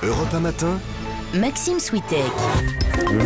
Europe 1 matin, Maxime Switek.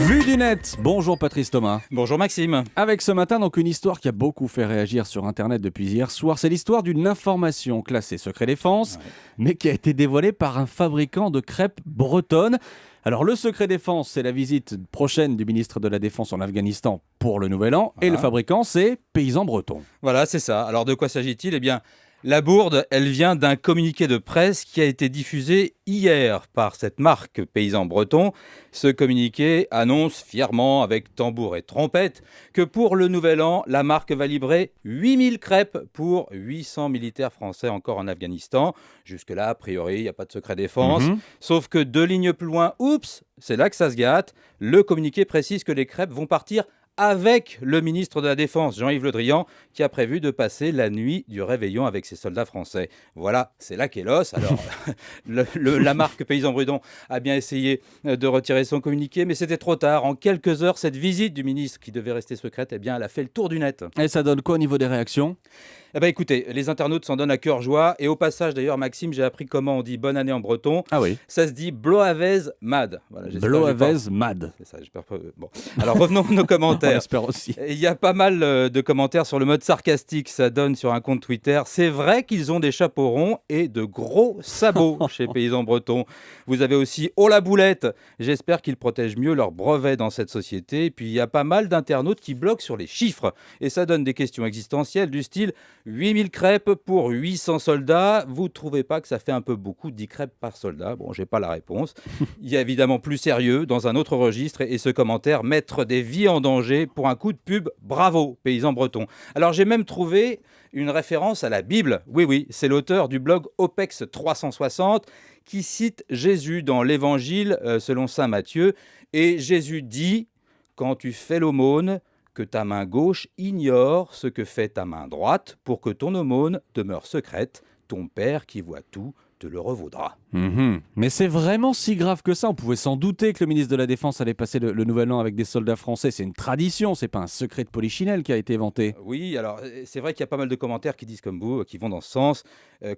Vue du net. Bonjour Patrice Thomas. Bonjour Maxime. Avec ce matin donc une histoire qui a beaucoup fait réagir sur internet depuis hier soir. C'est l'histoire d'une information classée secret défense, mais qui a été dévoilée par un fabricant de crêpes bretonnes. Alors le secret défense, c'est la visite prochaine du ministre de la Défense en Afghanistan pour le Nouvel An. Et le fabricant, c'est Paysans Bretons. Voilà, c'est ça. Alors de quoi s'agit-il ? Eh bien, la bourde, elle vient d'un communiqué de presse qui a été diffusé hier par cette marque Paysans Bretons. Ce communiqué annonce fièrement, avec tambour et trompette, que pour le Nouvel An, la marque va livrer 8000 crêpes pour 800 militaires français encore en Afghanistan. Jusque-là, a priori, il n'y a pas de secret défense. Sauf que 2 lignes plus loin, oups, c'est là que ça se gâte. Le communiqué précise que les crêpes vont partir avec le ministre de la Défense, Jean-Yves Le Drian, qui a prévu de passer la nuit du réveillon avec ses soldats français. Voilà, c'est là qu'est l'os. Alors, la marque Paysans Bretons a bien essayé de retirer son communiqué, mais c'était trop tard. En quelques heures, cette visite du ministre, qui devait rester secrète, eh bien, elle a fait le tour du net. Et ça donne quoi au niveau des réactions ? Eh bien, écoutez, les internautes s'en donnent à cœur joie. Et au passage, d'ailleurs, Maxime, j'ai appris comment on dit bonne année en breton. Ah oui. Ça se dit Bloavez Mad. Voilà, Bloavez Mad. C'est ça, j'espère pas. Bon. Alors, revenons à nos On commentaires. espère aussi. Il y a pas mal de commentaires sur le mode sarcastique. Ça donne sur un compte Twitter. C'est vrai qu'ils ont des chapeaux ronds et de gros sabots chez Paysans Bretons. Vous avez aussi Oh la boulette. J'espère qu'ils protègent mieux leurs brevets dans cette société. Et puis, il y a pas mal d'internautes qui bloquent sur les chiffres. Et ça donne des questions existentielles du style 8000 crêpes pour 800 soldats. Vous ne trouvez pas que ça fait un peu beaucoup, 10 crêpes par soldat ? Bon, j'ai pas la réponse. Il y a évidemment plus sérieux dans un autre registre et ce commentaire, mettre des vies en danger pour un coup de pub, bravo, Paysans Bretons. Alors j'ai même trouvé une référence à la Bible. Oui, c'est l'auteur du blog OPEX 360 qui cite Jésus dans l'Évangile selon saint Matthieu. Et Jésus dit, quand tu fais l'aumône, que ta main gauche ignore ce que fait ta main droite pour que ton aumône demeure secrète. Ton Père qui voit tout te le revaudra. Mais c'est vraiment si grave que ça. On pouvait s'en douter que le ministre de la Défense allait passer le Nouvel An avec des soldats français. C'est une tradition, c'est pas un secret de polichinelle qui a été inventé. Oui, alors c'est vrai qu'il y a pas mal de commentaires qui disent comme vous, qui vont dans ce sens.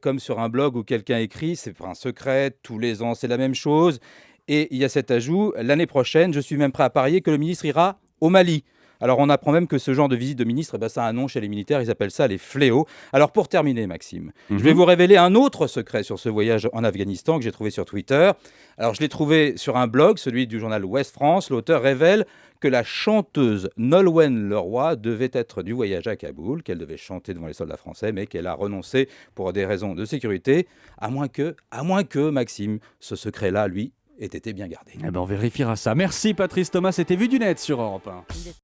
Comme sur un blog où quelqu'un écrit, c'est pas un secret, tous les ans c'est la même chose. Et il y a cet ajout, l'année prochaine, je suis même prêt à parier que le ministre ira au Mali. Alors on apprend même que ce genre de visite de ministre, ça a un nom chez les militaires, ils appellent ça les fléaux. Alors pour terminer Maxime, je vais vous révéler un autre secret sur ce voyage en Afghanistan que j'ai trouvé sur Twitter. Alors je l'ai trouvé sur un blog, celui du journal Ouest France. L'auteur révèle que la chanteuse Nolwenn Leroy devait être du voyage à Kaboul, qu'elle devait chanter devant les soldats français, mais qu'elle a renoncé pour des raisons de sécurité, à moins que Maxime, ce secret-là, lui, ait été bien gardé. On vérifiera ça. Merci Patrice Thomas, c'était Vue du net sur Europe 1.